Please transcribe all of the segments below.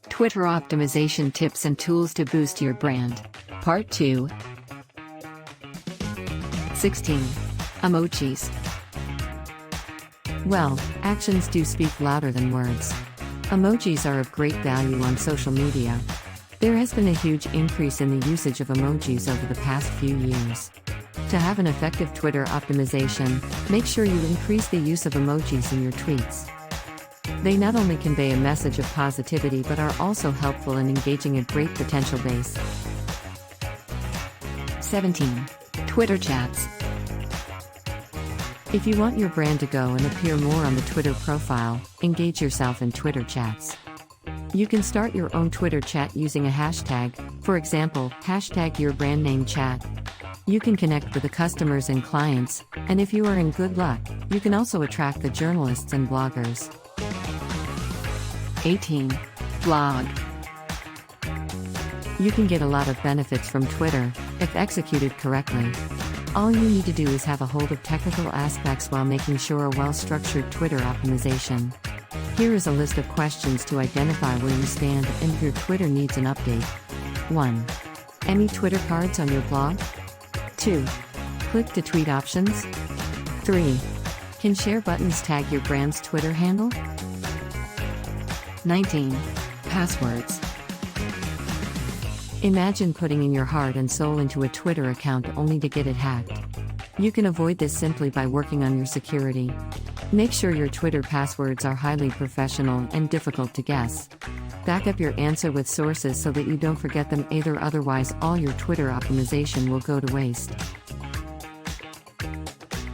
Twitter optimization tips and tools to boost your brand. Part 2. 16. Emojis. Well, actions do speak louder than words. Emojis are of great value on social media. There has been a huge increase in the usage of emojis over the past few years. To have an effective Twitter optimization, make sure you increase the use of emojis in your tweets. They not only convey a message of positivity but are also helpful in engaging a great potential base. 17. Twitter chats. If you want your brand to go and appear more on the Twitter profile, engage yourself in Twitter chats. You can start your own Twitter chat using a hashtag, for example, #YourBrandNameChat. You can connect with the customers and clients, and if you are in good luck, you can also attract the journalists and bloggers. 18. Blog. You can get a lot of benefits from Twitter, if executed correctly. All you need to do is have a hold of technical aspects while making sure a well-structured Twitter optimization. Here is a list of questions to identify where you stand and if your Twitter needs an update. 1. Any Twitter cards on your blog? 2. Click to tweet options? 3. Can share buttons tag your brand's Twitter handle? 19. Passwords. Imagine putting in your heart and soul into a Twitter account only to get it hacked. You can avoid this simply by working on your security. Make sure your Twitter passwords are highly professional and difficult to guess. Back up your answer with sources so that you don't forget them either, otherwise all your Twitter optimization will go to waste.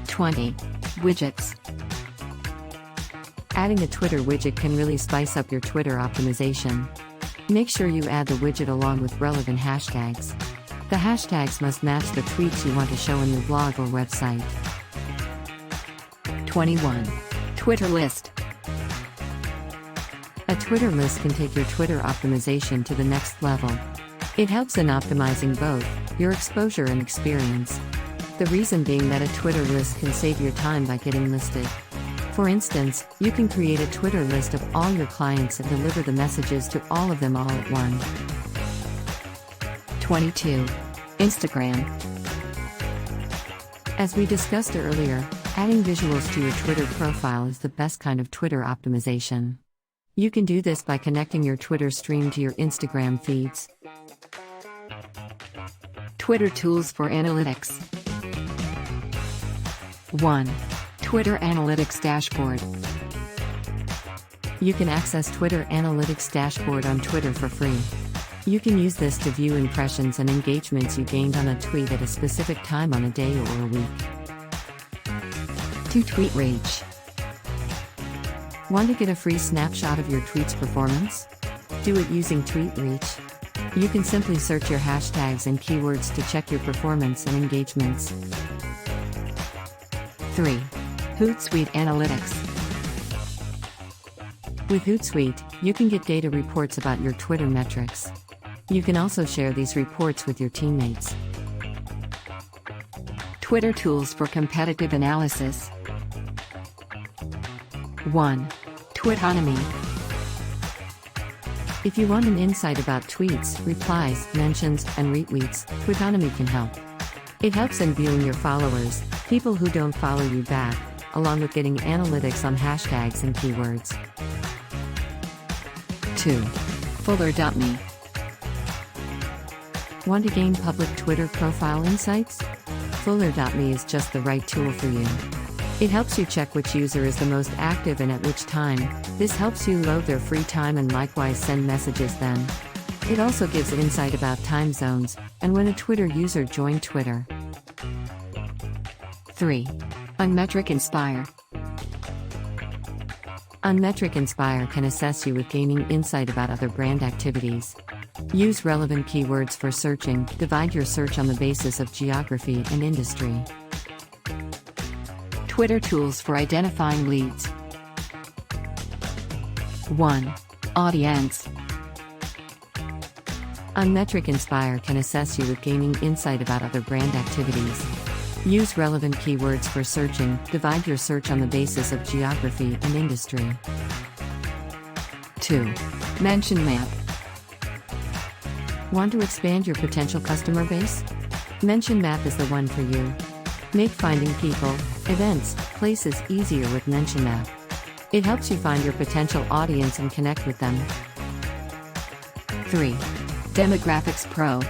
20. Widgets. Adding a Twitter widget can really spice up your Twitter optimization. Make sure you add the widget along with relevant hashtags. The hashtags must match the tweets you want to show in your blog or website. 21. Twitter list. A Twitter list can take your Twitter optimization to the next level. It helps in optimizing both your exposure and experience. The reason being that a Twitter list can save your time by getting listed. For instance, you can create a Twitter list of all your clients and deliver the messages to all of them all at once. 22. Instagram. As we discussed earlier, adding visuals to your Twitter profile is the best kind of Twitter optimization. You can do this by connecting your Twitter stream to your Instagram feeds. Twitter tools for analytics. 1. Twitter Analytics Dashboard. You can access Twitter Analytics Dashboard on Twitter for free. You can use this to view impressions and engagements you gained on a tweet at a specific time on a day or a week. 2. TweetReach. Want to get a free snapshot of your tweet's performance? Do it using TweetReach. You can simply search your hashtags and keywords to check your performance and engagements. 3. Hootsuite Analytics. With Hootsuite, you can get data reports about your Twitter metrics. You can also share these reports with your teammates. Twitter tools for competitive analysis. 1. Twitonomy. If you want an insight about tweets, replies, mentions, and retweets, Twitonomy can help. It helps in viewing your followers, people who don't follow you back, along with getting analytics on hashtags and keywords. 2. FullerMe. Want to gain public Twitter profile insights? FullerMe is just the right tool for you. It helps you check which user is the most active and at which time. This helps you load their free time and likewise send messages then. It also gives insight about time zones, and when a Twitter user joined Twitter. 3. Unmetric Inspire. Unmetric Inspire can assess you with gaining insight about other brand activities. Use relevant keywords for searching, divide your search on the basis of geography and industry. Twitter tools for identifying leads. 1. Audience. Unmetric Inspire can assess you with gaining insight about other brand activities. Use relevant keywords for searching, divide your search on the basis of geography and industry. 2. Mention Map. Want to expand your potential customer base? Mention Map is the one for you. Make finding people, events, places easier with Mention Map. It helps you find your potential audience and connect with them. 3. Demographics Pro.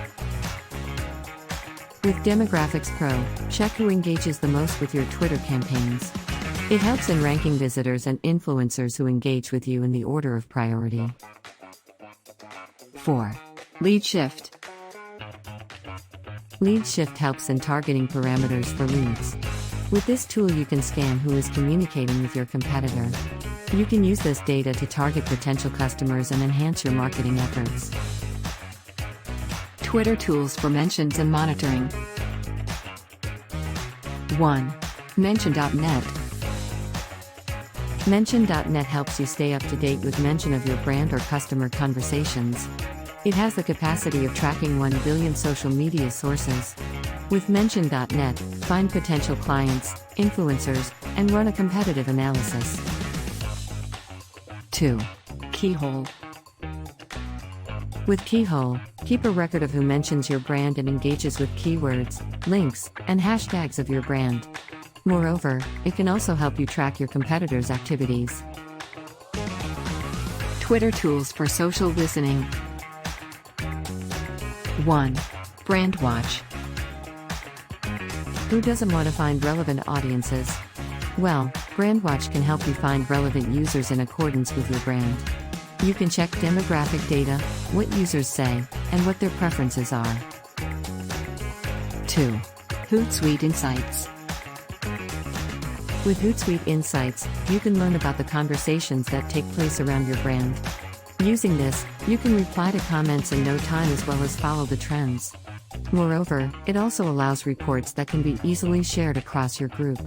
With Demographics Pro, check who engages the most with your Twitter campaigns. It helps in ranking visitors and influencers who engage with you in the order of priority. 4. Lead Shift. Lead Shift helps in targeting parameters for leads. With this tool you can scan who is communicating with your competitor. You can use this data to target potential customers and enhance your marketing efforts. Twitter tools for mentions and monitoring. 1. Mention.net. Mention.net helps you stay up to date with mention of your brand or customer conversations. It has the capacity of tracking 1 billion social media sources. With Mention.net, find potential clients, influencers, and run a competitive analysis. 2. Keyhold. With Keyhold, keep a record of who mentions your brand and engages with keywords, links, and hashtags of your brand. Moreover, it can also help you track your competitors' activities. Twitter tools for social listening. 1. Brandwatch. Who doesn't want to find relevant audiences? Well, Brandwatch can help you find relevant users in accordance with your brand. You can check demographic data, what users say, and what their preferences are. 2. Hootsuite Insights. With Hootsuite Insights, you can learn about the conversations that take place around your brand. Using this, you can reply to comments in no time as well as follow the trends. Moreover, it also allows reports that can be easily shared across your group.